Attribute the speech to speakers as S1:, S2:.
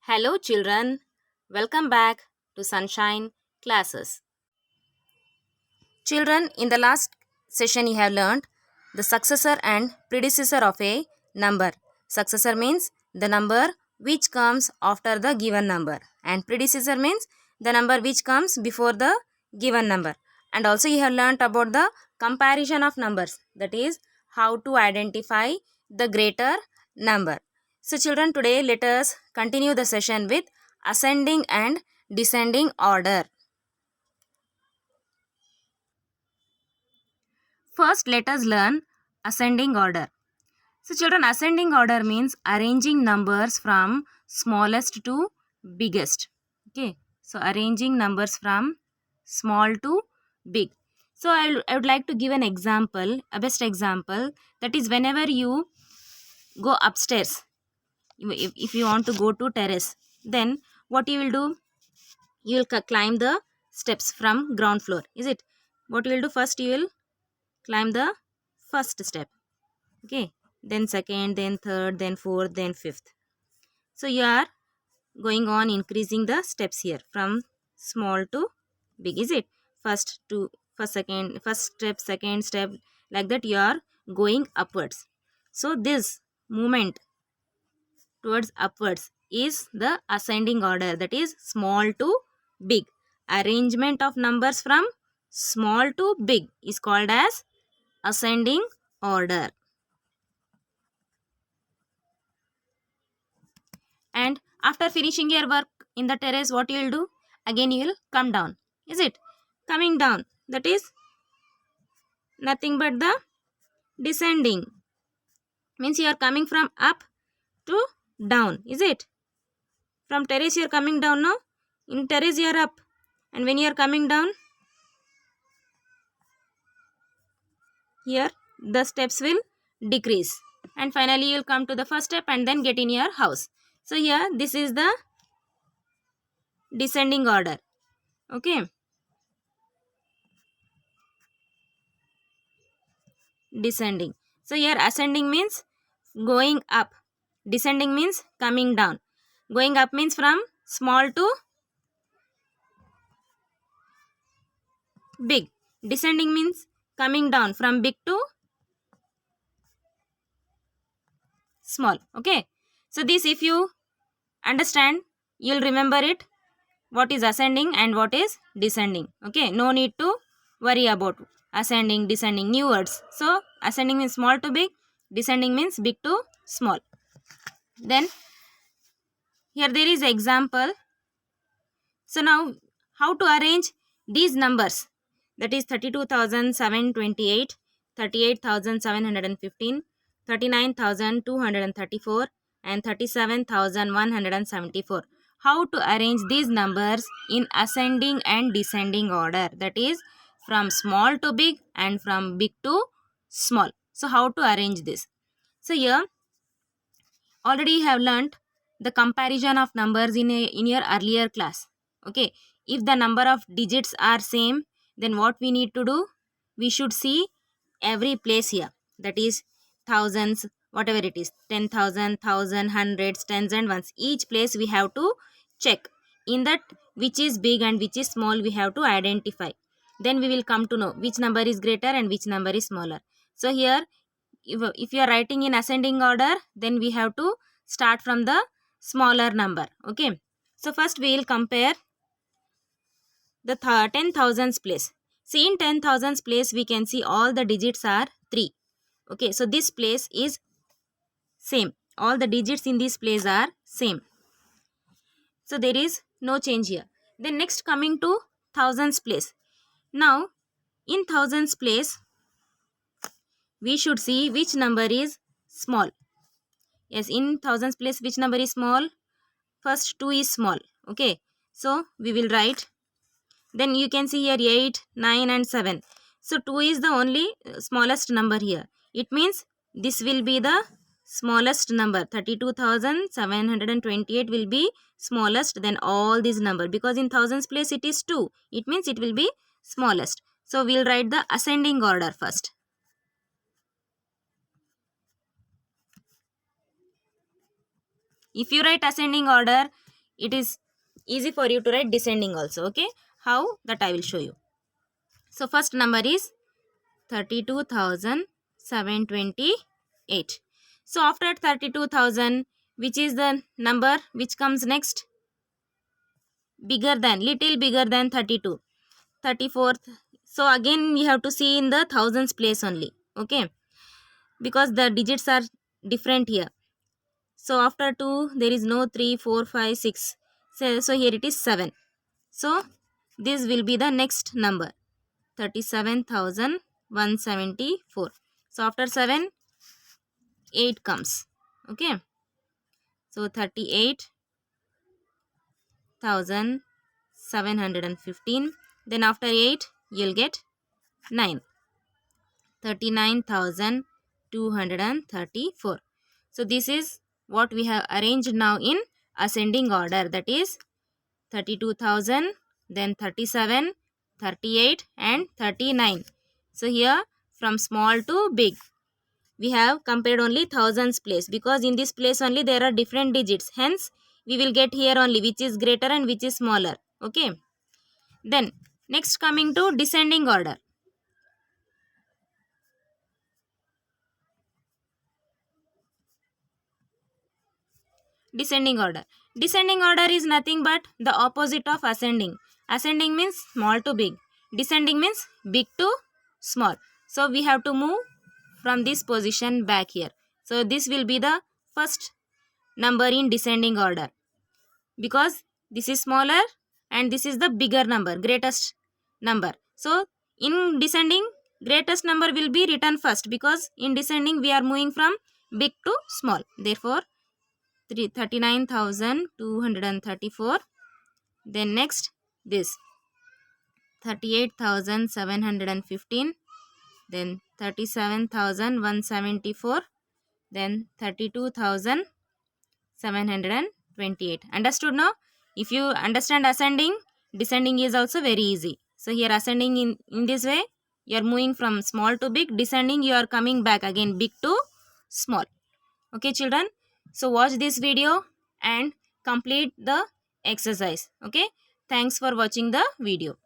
S1: Hello, children. Welcome back to Sunshine Classes. Children, in the last session, you have learned the successor and predecessor of a number. Successor means the number which comes after the given number, and predecessor means the number which comes before the given number. And also, you have learned about the comparison of numbers, that is, how to identify the greater number. So, children, today let us continue the session with ascending and descending order. First, let us learn ascending order. So, children, ascending order means arranging numbers from smallest to biggest. Okay. So, arranging numbers from small to big. So, I would like to give an example, a best example. That is, whenever you go upstairs, if you want to go to terrace, then what you will do? You will climb the steps from ground floor. Is it? What you will do first? You will climb the first step. Okay, then second, then third, then fourth, then fifth. So you are going on increasing the steps here from small to big. Is it? First step, second step, like that you are going upwards. So this movement towards upwards is the ascending order, that is small to big. Arrangement of numbers from small to big is called as ascending order. And after finishing your work in the terrace, what you will do? Again you will come down. Is it? Coming down, that is nothing but the descending. Means you are coming from up to down. Is it? From terrace you are coming down now. In terrace you are up. And when you are coming down, here the steps will decrease. And finally you will come to the first step and then get in your house. So here this is the descending order. Okay. Descending. So here ascending means going up. Descending means coming down. Going up means from small to big. Descending means coming down from big to small. Okay. So this, if you understand, you'll remember it. What is ascending and what is descending. Okay. No need to worry about ascending, descending, new words. So ascending means small to big. Descending means big to small. Then here there is example. So now how to arrange these numbers, that is 32,728, 38,715, 39,234 and 37,174. How to arrange these numbers in ascending and descending order, that is from small to big and from big to small. So how to arrange this? So here already you have learnt the comparison of numbers in your earlier class. Okay, if the number of digits are same, then what we need to do? We should see every place here, that is thousands, whatever it is, 10,000, thousand, hundreds, tens and ones. Each place we have to check. In that, which is big and which is small, we have to identify. Then we will come to know which number is greater and which number is smaller. So here, if you are writing in ascending order, then we have to start from the smaller number. Okay, so first we will compare the 10,000s place. See, in 10,000s place we can see all the digits are 3. Okay, so this place is same. All the digits in this place are same. So there is no change here. Then next, coming to thousands place. Now in thousands place we should see which number is small. Yes, in thousands place which number is small? First 2 is small. Okay, so we will write. Then you can see here 8, 9 and 7. So 2 is the only smallest number here. It means this will be the smallest number. 32,728 will be smallest than all these number, because in thousands place it is 2. It means it will be smallest. So we will write the ascending order first. If you write ascending order, it is easy for you to write descending also. Okay, how, that I will show you. So first number is 32,728. So after 32,000, which is the number which comes next? Bigger than, little bigger than 32. 34th. So again we have to see in the thousands place only. Okay, because the digits are different here. So after 2 there is no 3, 4, 5, 6. So here it is 7. So this will be the next number, 37,174. So after 7, 8 comes. Okay, so 38,715. Then after 8 you'll get 9. 39,234. So this is what we have arranged now in ascending order, that is 32,000, then 37, 38 and 39. So here from small to big we have compared only thousands place, because in this place only there are different digits, hence we will get here only which is greater and which is smaller. Okay, then next coming to descending order. Descending order. Descending order is nothing but the opposite of ascending. Ascending means small to big. Descending means big to small. So we have to move from this position back here. So this will be the first number in descending order, because this is smaller and this is the bigger number, greatest number. So in descending, greatest number will be written first, because in descending we are moving from big to small. Therefore 39,234. Then next this 38,715. Then 37,174. Then 32,728. Understood now? If you understand ascending, descending is also very easy. So here ascending in this way, you are moving from small to big. Descending, you are coming back again big to small. Okay children, so watch this video and complete the exercise. Okay, thanks for watching the video.